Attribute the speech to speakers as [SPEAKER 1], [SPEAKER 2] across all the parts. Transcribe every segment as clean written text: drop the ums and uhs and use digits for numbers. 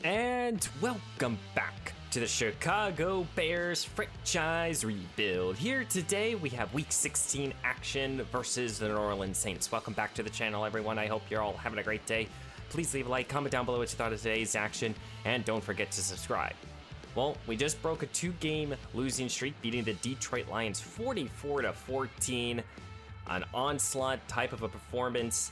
[SPEAKER 1] And welcome back to the Chicago Bears franchise rebuild. Here today we have week 16 action versus the New Orleans Saints. Welcome back to the channel, everyone. I hope you're all having a great day. Please leave a like, comment down below what you thought of today's action, and don't forget to subscribe. Well, we just broke a 2-game losing streak, beating the Detroit Lions 44-14. An onslaught type of a performance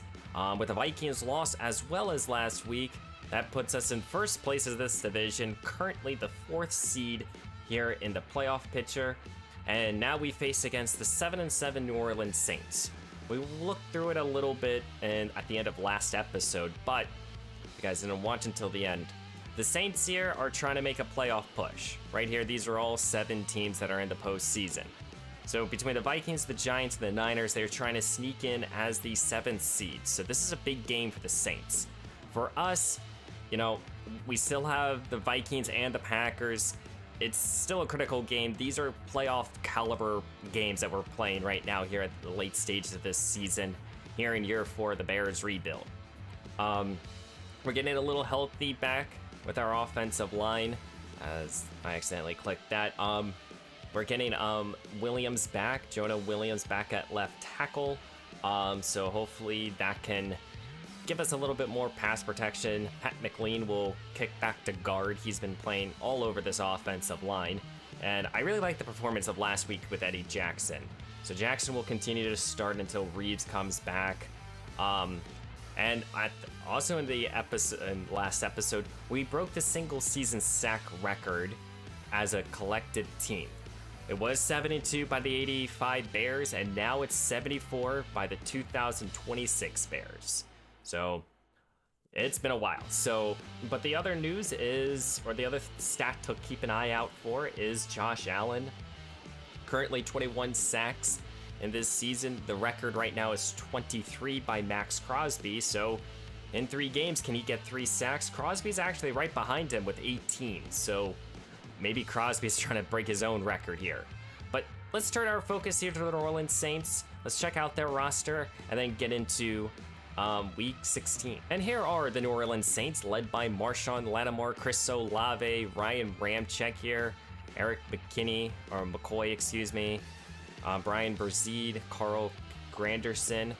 [SPEAKER 1] with the Vikings loss as well as last week. That puts us in first place of this division, currently the 4th seed here in the playoff picture. And now we face against the 7-7 New Orleans Saints. We looked through it a little bit at the end of last episode, but if you guys didn't watch until the end, the Saints here are trying to make a playoff push. Right here, these are all 7 teams that are in the postseason. So between the Vikings, the Giants, and the Niners, they're trying to sneak in as the 7th seed. So this is a big game for the Saints. For us, you know, we still have the Vikings and the Packers. It's still a critical game. These are playoff caliber games that we're playing right now here at the late stages of this season, here in year 4 of the Bears rebuild. We're getting a little healthy back with our offensive line, as I accidentally clicked that. We're getting Williams back, Jonah Williams back at left tackle. So hopefully that can give us a little bit more pass protection. Pat McLean will kick back to guard. He's been playing all over this offensive line. And I really like the performance of last week with Eddie Jackson. So Jackson will continue to start until Reeves comes back. And also in the last episode, we broke the single season sack record as a collective team. It was 72 by the 85 Bears, and now it's 74 by the 2026 Bears. So it's been a while. But the other news is, or the other stat to keep an eye out for is Josh Allen. Currently 21 sacks in this season. The record right now is 23 by Max Crosby. So in 3 games, can he get 3 sacks? Crosby's actually right behind him with 18. So maybe Crosby's trying to break his own record here. But let's turn our focus here to the New Orleans Saints. Let's check out their roster and then get into week 16. And here are the New Orleans Saints, led by Marshawn Lattimore, Chris Olave, Ryan Ramczyk here, Eric McCoy, excuse me, Brian Brzee, Carl Granderson.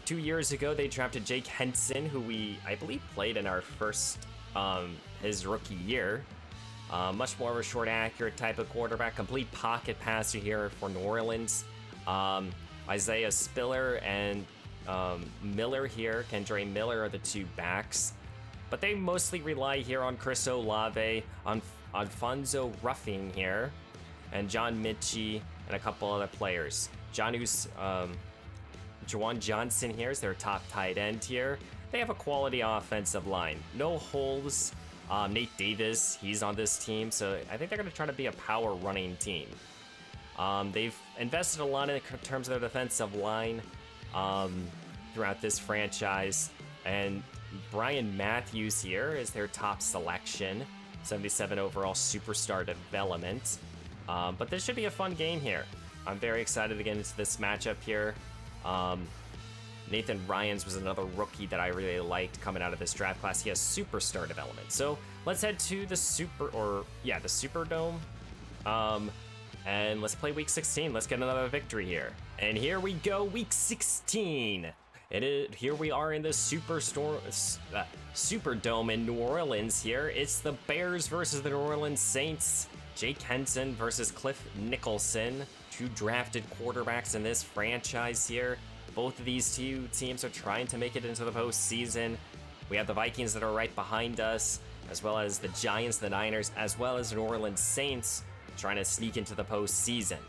[SPEAKER 1] 2 years ago, they drafted Jake Henson, who I believe played in our first, his rookie year. Much more of a short, accurate type of quarterback, complete pocket passer here for New Orleans. Isaiah Spiller and Miller here, Kendre Miller are the 2 backs, but they mostly rely here on Chris Olave, on Alfonso Ruffing here, and John Mitchie, and a couple other players. Jawan Johnson here is their top tight end here. They have a quality offensive line, no holes. Nate Davis, he's on this team, so I think they're going to try to be a power running team. They've invested a lot in terms of their defensive line throughout this franchise, and Brian Matthews here is their top selection, 77 overall superstar development. But this should be a fun game here. I'm very excited to get into this matchup here. Nathan Ryans was another rookie that I really liked coming out of this draft class. He has superstar development. So let's head to the Superdome. And let's play week 16. Let's get another victory here. And here we go, week 16. Here we are in the Superdome in New Orleans here. It's the Bears versus the New Orleans Saints. Jake Henson versus Cliff Nicholson, 2 drafted quarterbacks in this franchise here. Both of these 2 teams are trying to make it into the postseason. We have the Vikings that are right behind us, as well as the Giants, the Niners, as well as the New Orleans Saints trying to sneak into the postseason.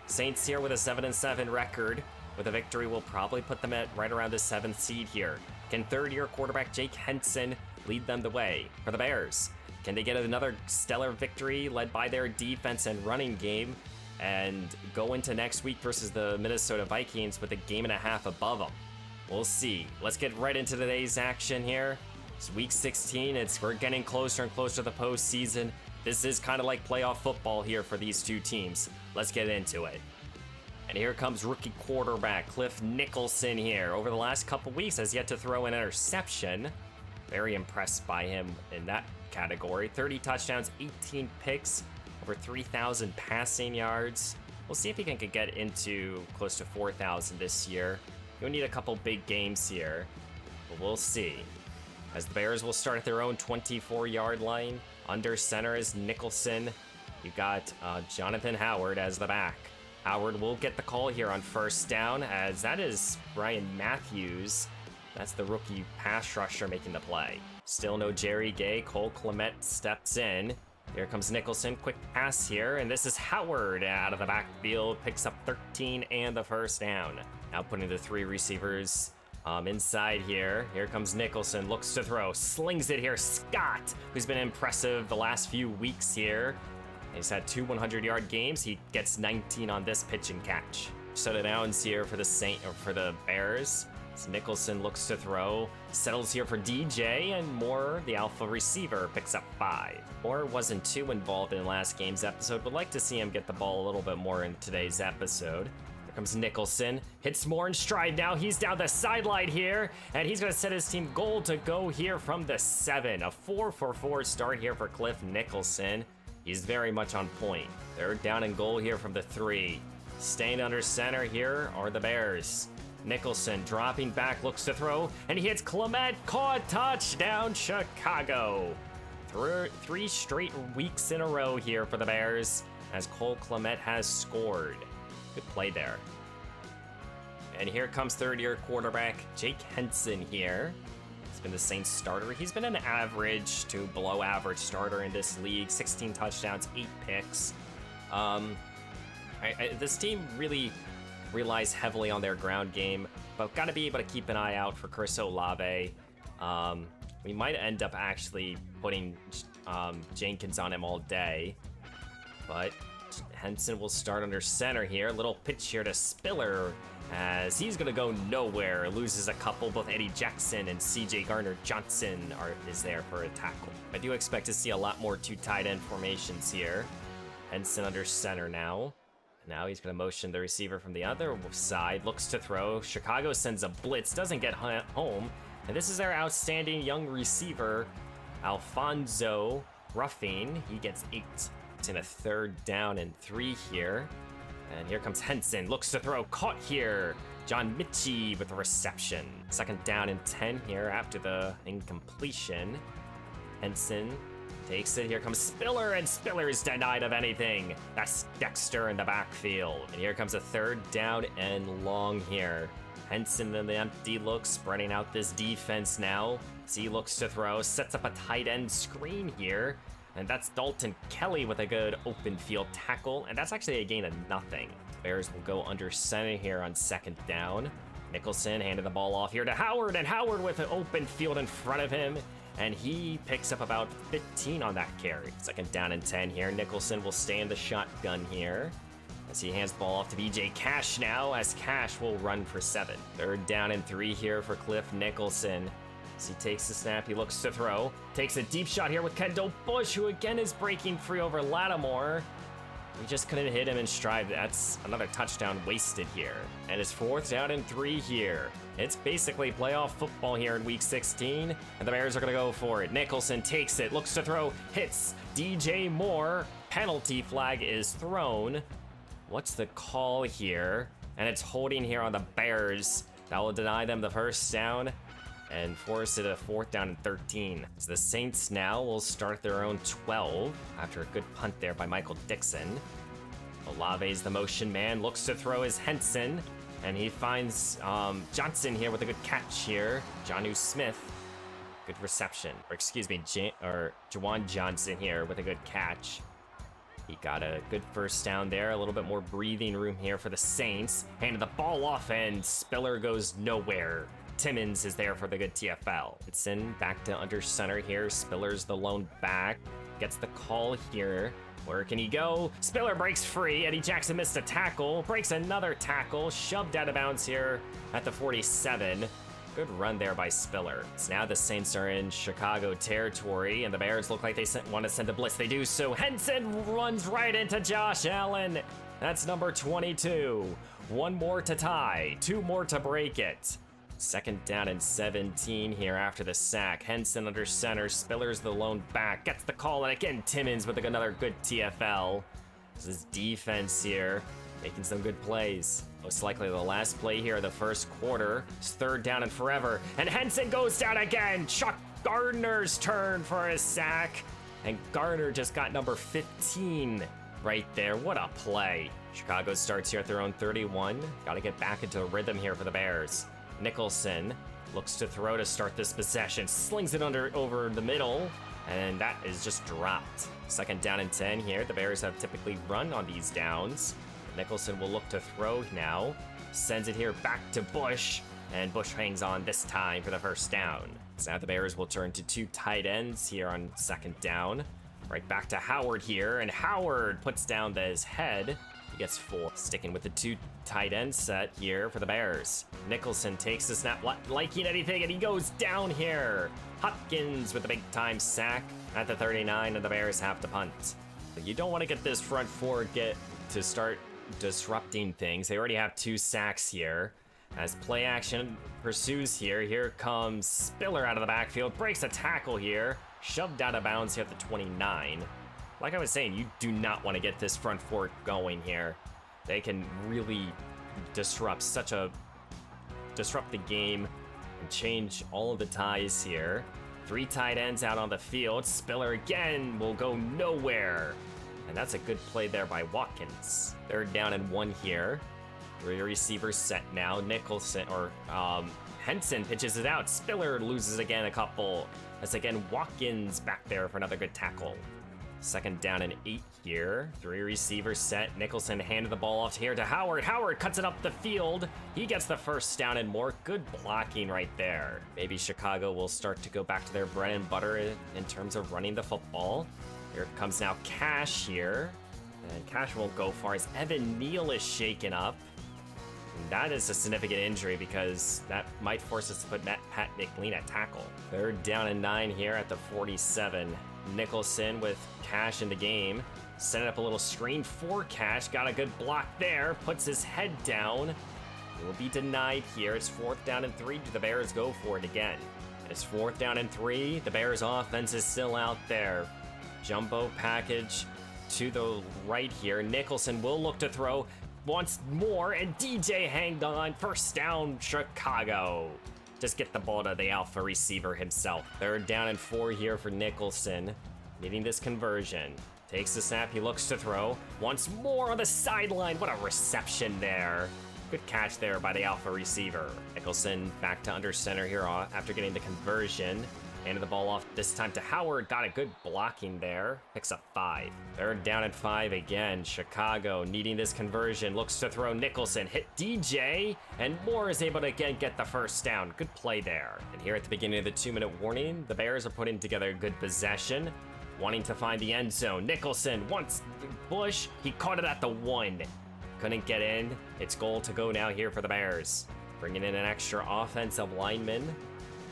[SPEAKER 1] Saints here with a 7-7 record. With a victory, will probably put them at right around the 7th seed here. Can third-year quarterback Jake Henson lead them the way for the Bears? Can they get another stellar victory led by their defense and running game and go into next week versus the Minnesota Vikings with a game and a half above them? We'll see. Let's get right into today's action here. It's week 16. We're getting closer and closer to the postseason. This is kind of like playoff football here for these 2 teams. Let's get into it. And here comes rookie quarterback Cliff Nicholson here. Over the last couple weeks, has yet to throw an interception. Very impressed by him in that category. 30 touchdowns, 18 picks, over 3,000 passing yards. We'll see if he can get into close to 4,000 this year. You'll need a couple big games here, but we'll see. As the Bears will start at their own 24-yard line. Under center is Nicholson. You've got Jonathan Howard as the back. Howard will get the call here on first down, as that is Brian Matthews. That's the rookie pass rusher making the play. Still no Jerry Gay. Cole Clement steps in. Here comes Nicholson, quick pass here, and this is Howard out of the backfield, picks up 13 and the first down. Now putting the 3 receivers inside here. Here comes Nicholson, looks to throw, slings it here. Scott, who's been impressive the last few weeks here. He's had 2 100-yard games. He gets 19 on this pitch and catch. Set it downs here for the Bears. So Nicholson looks to throw, settles here for DJ, and Moore, the alpha receiver, picks up 5. Moore wasn't too involved in last game's episode, but like to see him get the ball a little bit more in today's episode. Here comes Nicholson, hits Moore in stride now. He's down the sideline here, and he's going to set his team goal to go here from the 7. A 4-for-4 start here for Cliff Nicholson. He's very much on point. 3rd down and goal here from the 3. Staying under center here are the Bears. Nicholson dropping back, looks to throw, and he hits Clement. Caught, touchdown, Chicago. 3 straight weeks in a row here for the Bears, as Cole Clement has scored. Good play there. And here comes 3rd-year quarterback Jake Henson here. He's been the Saints starter. He's been an average to below average starter in this league. 16 touchdowns, 8 picks. This team really relies heavily on their ground game, but got to be able to keep an eye out for Chris Olave. We might end up actually putting Jenkins on him all day, but Henson will start under center here. Little pitch here to Spiller, as he's gonna go nowhere. Loses a couple. Both Eddie Jackson and CJ Gardner-Johnson is there for a tackle. I do expect to see a lot more 2 tight end formations here. Henson under center now. Now he's going to motion the receiver from the other side, looks to throw. Chicago sends a blitz, doesn't get home. And this is their outstanding young receiver, Alfonso Ruffing. He gets 8. It's in a 3rd down and 3 here. And here comes Henson, looks to throw, caught here. John Mitchie with the reception. 2nd down and 10 here after the incompletion. Henson takes it. Here comes Spiller, and Spiller is denied of anything. That's Dexter in the backfield. And here comes a 3rd down and long here. Henson in the empty look, spreading out this defense now. C looks to throw, sets up a tight end screen here. And that's Dalton Kelly with a good open field tackle. And that's actually a gain of nothing. Bears will go under center here on 2nd down. Nicholson handed the ball off here to Howard, and Howard with an open field in front of him. And he picks up about 15 on that carry. 2nd down and 10 here. Nicholson will stay in the shotgun here as he hands the ball off to BJ Cash now, as Cash will run for 7. 3rd down and 3 here for Cliff Nicholson. As he takes the snap, he looks to throw. Takes a deep shot here with Kendall Bush, who again is breaking free over Lattimore. We just couldn't hit him in stride. That's another touchdown wasted here. And it's 4th down and 3 here. It's basically playoff football here in week 16, and the Bears are going to go for it. Nicholson takes it, looks to throw, hits DJ Moore. Penalty flag is thrown. What's the call here? And it's holding here on the Bears. That will deny them the first down and force it a 4th down and 13. So the Saints now will start their own 12 after a good punt there by Michael Dixon. Olave's the motion man, looks to throw his Henson, and he finds Johnson here with a good catch here. Jonnu Smith, good reception. Or excuse me, Jawan Johnson here with a good catch. He got a good first down there, a little bit more breathing room here for the Saints. Handed the ball off, and Spiller goes nowhere. Timmons is there for the good TFL. It's in back to under center here. Spiller's the lone back. Gets the call here. Where can he go? Spiller breaks free. Eddie Jackson missed a tackle. Breaks another tackle. Shoved out of bounds here at the 47. Good run there by Spiller. So now the Saints are in Chicago territory, and the Bears look like they want to send a blitz. They do so. Henson runs right into Josh Allen. That's number 22. 1 more to tie. 2 more to break it. Second down and 17 here after the sack. Henson under center. Spiller's the lone back. Gets the call, and again, Timmons with another good TFL. This is defense here, making some good plays. Most likely the last play here of the first quarter. It's third down and forever. And Henson goes down again. Chuck Gardner's turn for a sack. And Gardner just got number 15 right there. What a play. Chicago starts here at their own 31. Got to get back into a rhythm here for the Bears. Nicholson looks to throw to start this possession. Slings it over the middle. And that is just dropped. Second down and 10 here. The Bears have typically run on these downs. Nicholson will look to throw now. Sends it here back to Bush. And Bush hangs on this time for the first down. So now the Bears will turn to two tight ends here on second down. Right back to Howard here. And Howard puts down his head. He gets 4. Sticking with the two tight end set here for the Bears. Nicholson takes the snap, liking anything, and he goes down here. Hopkins with the big time sack at the 39, and the Bears have to punt. But you don't want to get this front four to start disrupting things. They already have 2 sacks here. As play action pursues here, here comes Spiller out of the backfield, breaks a tackle here, shoved out of bounds here at the 29. Like I was saying, you do not want to get this front four going here. They can really disrupt the game and change all of the ties here. 3 tight ends out on the field. Spiller again will go nowhere. And that's a good play there by Watkins. Third down and 1 here. 3 receivers set now. Henson pitches it out. Spiller loses again a couple. That's again Watkins back there for another good tackle. Second down and 8 here. 3 receivers set. Nicholson handed the ball off here to Howard. Howard cuts it up the field. He gets the first down and more. Good blocking right there. Maybe Chicago will start to go back to their bread and butter in terms of running the football. Here comes now Cash here. And Cash won't go far as Evan Neal is shaken up. And that is a significant injury because that might force us to put Pat McLean at tackle. Third down and 9 here at the 47. Nicholson with Cash in the game. Set up a little screen for Cash. Got a good block there. Puts his head down. It will be denied here. It's 4th down and 3. Do the Bears go for it again? It's 4th down and 3. The Bears offense is still out there. Jumbo package to the right here. Nicholson will look to throw once more, and DJ hanged on. First down, Chicago. Just get the ball to the alpha receiver himself. Third down and 4 here for Nicholson. Needing this conversion. Takes the snap, he looks to throw. Once more on the sideline. What a reception there. Good catch there by the alpha receiver. Nicholson back to under center here after getting the conversion. Handed the ball off this time to Howard. Got a good blocking there. Picks up 5. Third down and 5 again. Chicago needing this conversion. Looks to throw. Nicholson hit DJ. And Moore is able to again get the first down. Good play there. And here at the beginning of the 2-minute warning, the Bears are putting together a good possession. Wanting to find the end zone. Nicholson wants Bush. He caught it at the 1. Couldn't get in. It's goal to go now here for the Bears. Bringing in an extra offensive lineman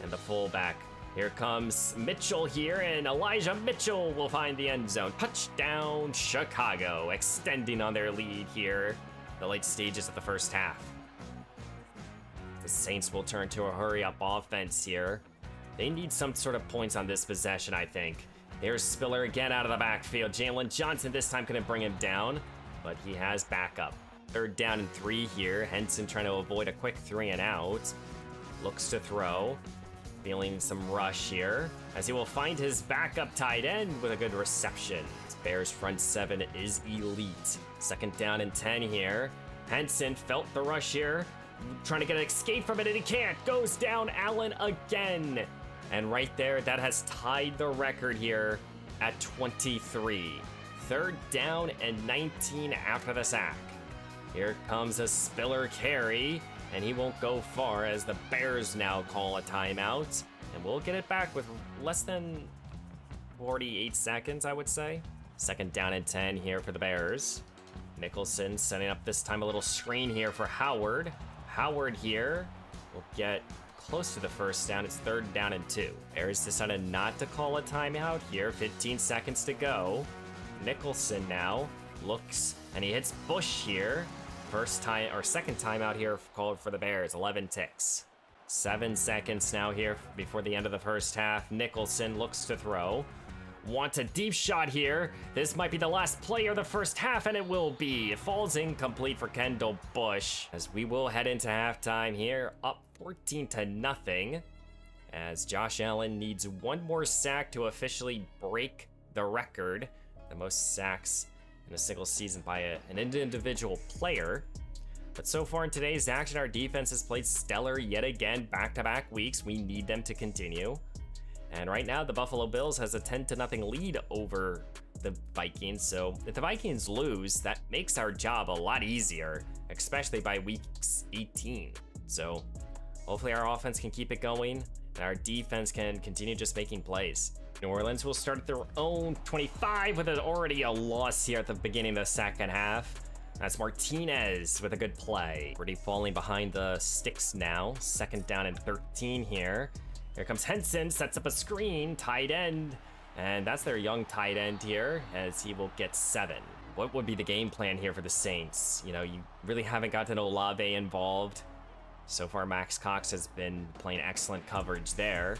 [SPEAKER 1] and the fullback. Here comes Mitchell here, and Elijah Mitchell will find the end zone. Touchdown, Chicago, extending on their lead here, the late stages of the first half. The Saints will turn to a hurry-up offense here. They need some sort of points on this possession, I think. Here's Spiller again out of the backfield. Jalen Johnson this time couldn't bring him down, but he has backup. Third down and 3 here. Henson trying to avoid a quick 3 and out. Looks to throw. Feeling some rush here, as he will find his backup tight end with a good reception. Bears front 7 is elite. Second down and 10 here. Henson felt the rush here, trying to get an escape from it, and he can't. Goes down Allen again. And right there, that has tied the record here at 23. Third down and 19 after the sack. Here comes a Spiller carry. And he won't go far as the Bears now call a timeout. And we'll get it back with less than 48 seconds, I would say. Second down and 10 here for the Bears. Nicholson setting up this time a little screen here for Howard. Howard here will get close to the first down. It's third down and 2. Bears decided not to call a timeout here. 15 seconds to go. Nicholson now looks, and he hits Bush here. Second time out here called for the Bears, 11 ticks. 7 seconds now here before the end of the first half. Nicholson looks to throw. Want a deep shot here. This might be the last play of the first half, and it will be. It falls incomplete for Kendall Bush, as we will head into halftime here, up 14-0, as Josh Allen needs one more sack to officially break the record, the most sacks in a single season by an individual player. But so far in today's action, our defense has played stellar yet again, back-to-back weeks. We need them to continue. And right now, the Buffalo Bills has a 10-0 lead over the Vikings. So if the Vikings lose, that makes our job a lot easier, especially by weeks 18. So hopefully our offense can keep it going and our defense can continue just making plays. New Orleans will start at their own 25 with already a loss here at the beginning of the second half. That's Martinez with a good play. Already falling behind the sticks now. 2nd down and 13 here. Here comes Henson, sets up a screen, tight end. And that's their young tight end here, as he will get 7. What would be the game plan here for the Saints? You know, you really haven't gotten Olave involved. So far, Max Cox has been playing excellent coverage there.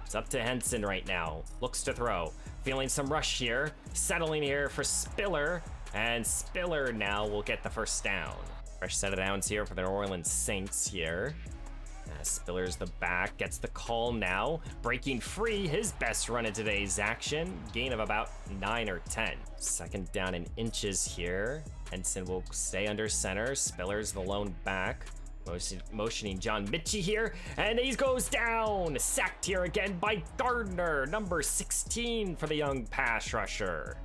[SPEAKER 1] It's up to Henson right now. Looks to throw. Feeling some rush here. Settling here for Spiller. And Spiller now will get the first down. Fresh set of downs here for the New Orleans Saints here. Spiller's the back, gets the call now. Breaking free, his best run in today's action. Gain of about 9 or 10. 2nd down in inches here. Henson will stay under center. Spiller's the lone back. Motioning John Mitchie here, and he goes down. Sacked here again by Gardner, number 16 for the young pass rusher.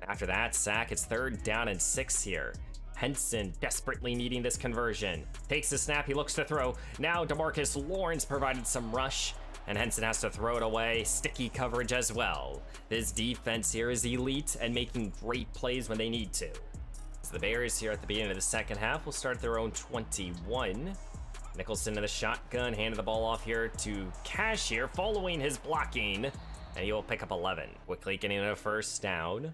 [SPEAKER 1] After that sack, it's 3rd down and 6 here. Henson desperately needing this conversion. Takes the snap, he looks to throw. Now DeMarcus Lawrence provided some rush, and Henson has to throw it away. Sticky coverage as well. This defense here is elite and making great plays when they need to. So the Bears here at the beginning of the second half will start their own 21. Nicholson in the shotgun, handed the ball off here to Cash here, following his blocking, and he will pick up 11. Quickly getting a first down.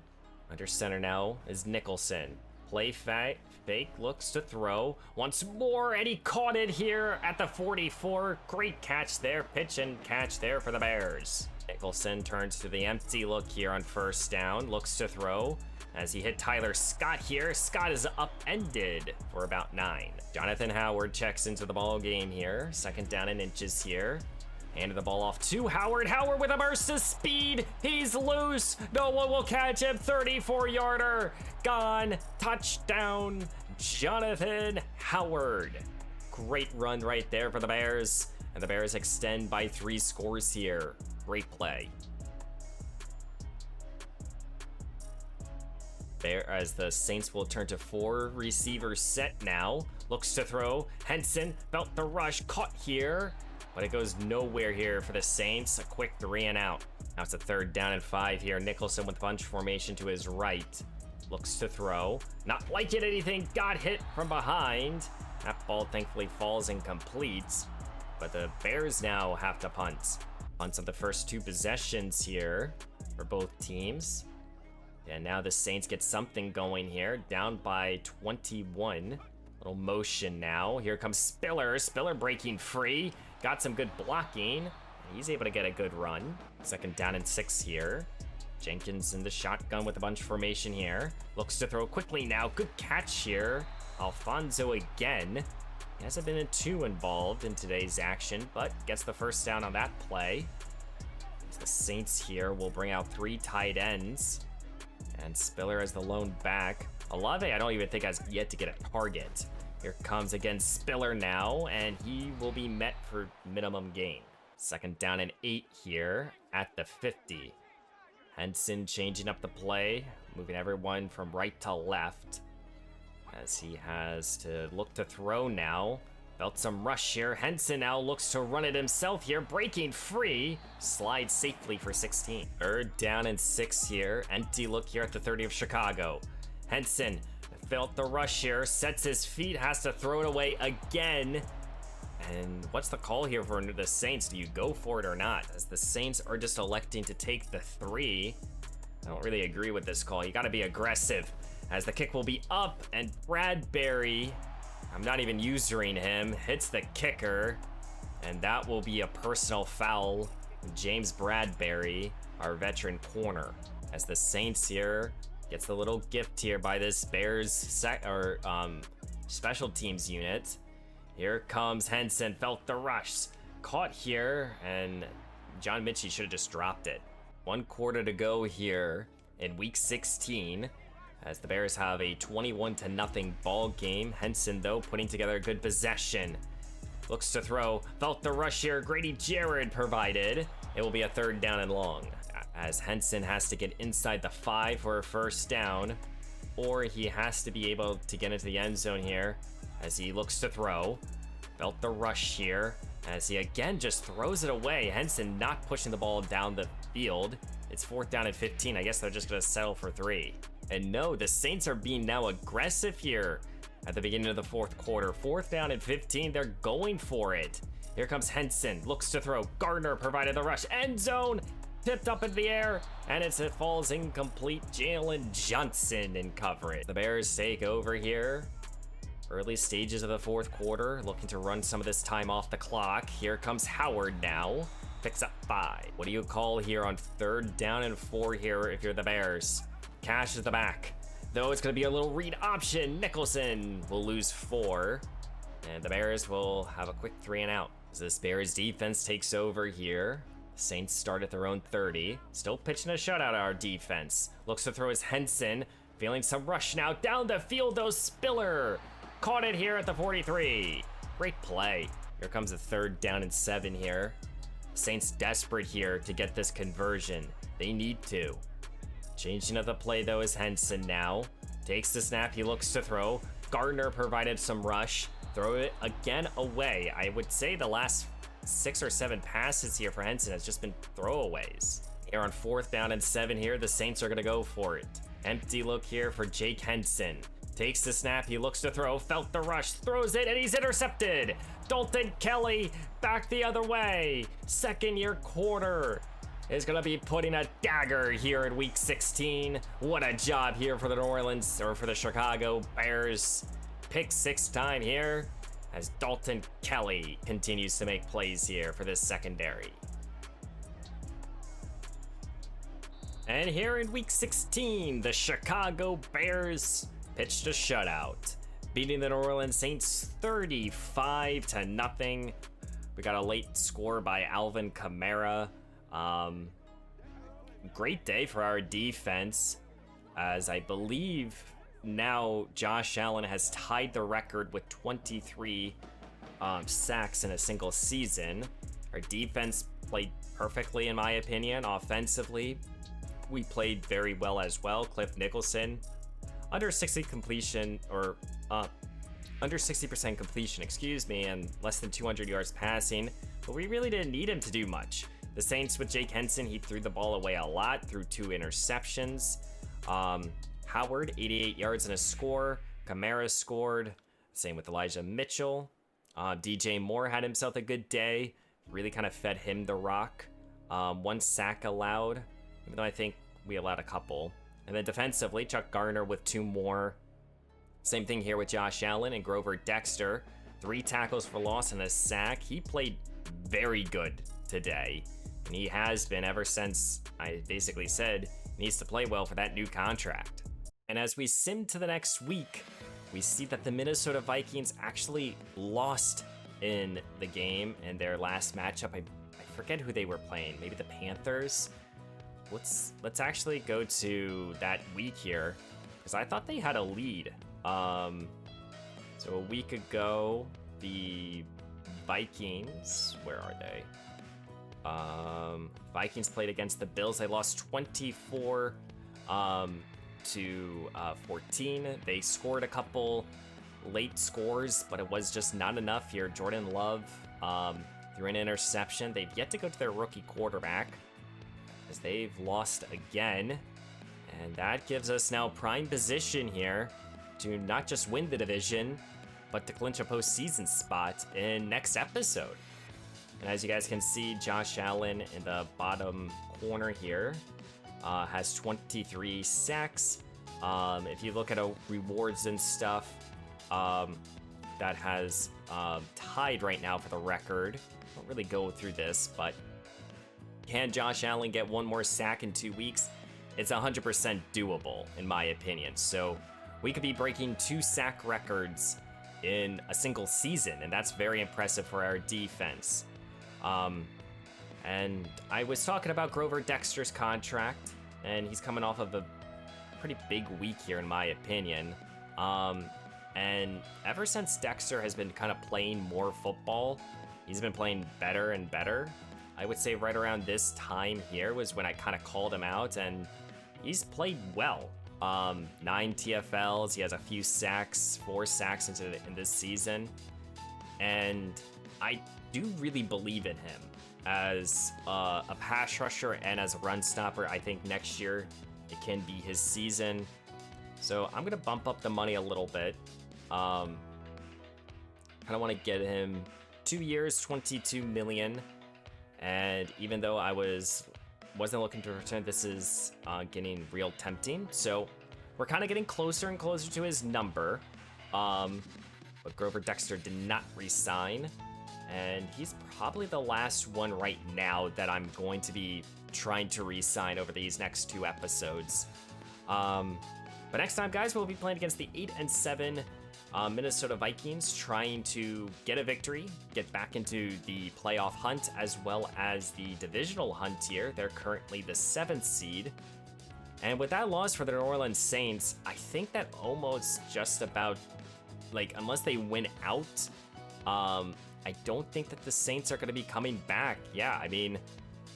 [SPEAKER 1] Under center now is Nicholson. Play fake, looks to throw once more, and he caught it here at the 44. Great catch there, pitch and catch there for the Bears. Nicholson turns to the empty look here on first down, looks to throw as he hit Tyler Scott here. Scott is upended for about 9. Jonathan Howard checks into the ball game here. 2nd down and inches here. Handed the ball off to Howard. Howard with a burst of speed. He's loose. No one will catch him. 34-yarder. Gone. Touchdown. Jonathan Howard. Great run right there for the Bears. And the Bears extend by 3 scores here. Great play. There, as the Saints will turn to 4 receivers set now. Looks to throw. Henson felt the rush. Caught here. But it goes nowhere here for the Saints. A quick 3 and out. Now it's a 3rd down and 5 here. Nicholson with bunch formation to his right. Looks to throw. Not liking anything. Got hit from behind. That ball thankfully falls incomplete. But the Bears now have to punt. Punts of the first 2 possessions here for both teams. And now the Saints get something going here. Down by 21. Little motion now. Here comes Spiller. Spiller breaking free. Got some good blocking. He's able to get a good run. 2nd down and 6 here. Jenkins in the shotgun with a bunch formation here. Looks to throw quickly now. Good catch here. Alfonso again. He hasn't been too involved in today's action, but gets the first down on that play. The Saints here will bring out 3 tight ends. And Spiller as the lone back. Olave, I don't even think has yet to get a target. Here comes again Spiller now, and he will be met for minimum gain. 2nd down and 8 here at the 50. Henson changing up the play, moving everyone from right to left, as he has to look to throw now. Felt some rush here. Henson now looks to run it himself here, breaking free. Slides safely for 16. 3rd down and 6 here. Empty look here at the 30 of Chicago. Henson felt the rush here, sets his feet, has to throw it away again. And what's the call here for the Saints? Do you go for it or not? As the Saints are just electing to take the 3. I don't really agree with this call. You got to be aggressive, as the kick will be up, and Bradbury I'm not even usering him. Hits the kicker. And that will be a personal foul. James Bradbury, our veteran corner. As the Saints here gets the little gift here by this Bears special teams unit. Here comes Henson, felt the rush. Caught here, and John Mitchie should have just dropped it. 1 quarter to go here in week 16, as the Bears have a 21-0 ball game. Henson, though, putting together a good possession. Looks to throw, felt the rush here. Grady Jarrett provided. It will be a 3rd down and long, as Henson has to get inside the 5 for a 1st down, or he has to be able to get into the end zone here as he looks to throw. Felt the rush here as he again just throws it away. Henson not pushing the ball down the field. It's 4th down and 15. I guess they're just going to settle for 3. And no, the Saints are being now aggressive here at the beginning of the 4th quarter. 4th down and 15. They're going for it. Here comes Henson. Looks to throw. Gardner provided the rush. End zone. Tipped up in the air, and it falls incomplete. Jalen Johnson in coverage. The Bears take over here. Early stages of the 4th quarter, looking to run some of this time off the clock. Here comes Howard now. Picks up 5. What do you call here on 3rd down and 4 here if you're the Bears? Cash is the back. Though it's going to be a little read option. Nicholson will lose 4. And the Bears will have a quick 3 and out. As this Bears defense takes over here. Saints start at their own 30. Still pitching a shutout, our defense. Looks to throw his Henson. Feeling some rush now. Down the field, though, Spiller. Caught it here at the 43. Great play. Here comes a 3rd down and 7 here. Saints desperate here to get this conversion. They need to. Changing of the play, though, is Henson now. Takes the snap. He looks to throw. Gardner provided some rush. Throw it again away. I would say the last 6 or 7 passes here for Henson has just been throwaways. Here on 4th down and 7 here, the Saints are going to go for it. Empty look here for Jake Henson. Takes the snap, he looks to throw, felt the rush, throws it, and he's intercepted. Dalton Kelly back the other way. 2nd-year corner is going to be putting a dagger here in week 16. What a job here for the New Orleans, or for the Chicago Bears. Pick 6 time here, as Dalton Kelly continues to make plays here for this secondary. And here in week 16, the Chicago Bears pitched a shutout, beating the New Orleans Saints 35-0. We got a late score by Alvin Kamara. Great day for our defense, as I believe now Josh Allen has tied the record with 23 sacks in a single season. Our defense played perfectly, in my opinion. Offensively, we played very well as well. Cliff Nicholson, under 60% completion, excuse me, and less than 200 yards passing, but we really didn't need him to do much. The Saints with Jake Henson, he threw the ball away a lot, threw 2 interceptions. Howard, 88 yards and a score. Kamara scored. Same with Elijah Mitchell. DJ Moore had himself a good day. Really kind of fed him the rock. 1 sack allowed, even though I think we allowed a couple. And then defensively, Chuck Gardner with 2 more. Same thing here with Josh Allen and Grover Dexter. 3 tackles for loss and a sack. He played very good today, and he has been ever since I basically said he needs to play well for that new contract. And as we sim to the next week, we see that the Minnesota Vikings actually lost in the game in their last matchup. I forget who they were playing. Maybe the Panthers. Let's actually go to that week here, because I thought they had a lead. So a week ago, the Vikings, where are they? Vikings played against the Bills. They lost 24 to 14. They scored a couple late scores, but it was just not enough here. Jordan Love threw an interception. They've yet to go to their rookie quarterback, as they've lost again. And that gives us now prime position here to not just win the division, but to clinch a postseason spot in next episode. And as you guys can see, Josh Allen in the bottom corner here has 23 sacks. If you look at rewards and stuff, that has tied right now for the record. Won't really go through this, but can Josh Allen get one more sack in 2 weeks? It's 100% doable, in my opinion. So we could be breaking 2 sack records in a single season, and that's very impressive for our defense. And I was talking about Grover Dexter's contract, and he's coming off of a pretty big week here, in my opinion. And ever since Dexter has been kind of playing more football, he's been playing better and better. I would say right around this time here was when I kind of called him out, and he's played well. 9 TFLs, he has a few sacks, 4 sacks in this season. And I do really believe in him as a pass rusher and as a run stopper. I think next year it can be his season. So I'm gonna bump up the money a little bit. Kind of want to get him 2 years, 22 million. And even though I wasn't looking to return, this is getting real tempting. So we're kind of getting closer and closer to his number. But Grover Dexter did not re-sign, and he's probably the last one right now that I'm going to be trying to re-sign over these next 2 episodes. But next time, guys, we'll be playing against the 8-7 Minnesota Vikings, trying to get a victory, get back into the playoff hunt, as well as the divisional hunt here. They're currently the 7th seed. And with that loss for the New Orleans Saints, I think that almost just about, like, unless they win out, I don't think that the Saints are going to be coming back. Yeah, I mean,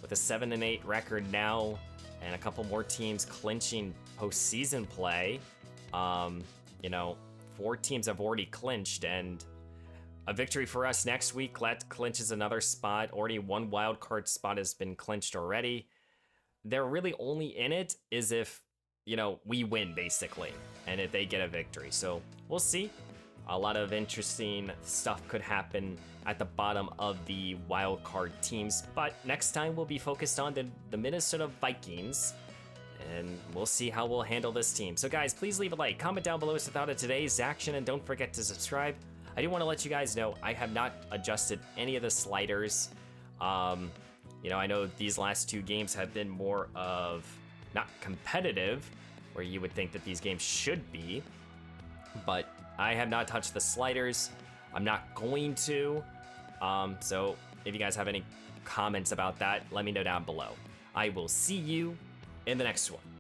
[SPEAKER 1] with a 7-8 record now, and a couple more teams clinching postseason play, you know, 4 teams have already clinched, and a victory for us next week clinches another spot. Already 1 wild card spot has been clinched already. They're really only in it is if, you know, we win, basically, and if they get a victory. So we'll see. A lot of interesting stuff could happen at the bottom of the wild card teams, but next time we'll be focused on the Minnesota Vikings, and we'll see how we'll handle this team. So guys, please leave a like, comment down below as you thought of today's action, and don't forget to subscribe. I do want to let you guys know I have not adjusted any of the sliders. You know, I know these last 2 games have been more of not competitive, where you would think that these games should be, but I have not touched the sliders. I'm not going to. So if you guys have any comments about that, let me know down below. I will see you in the next one.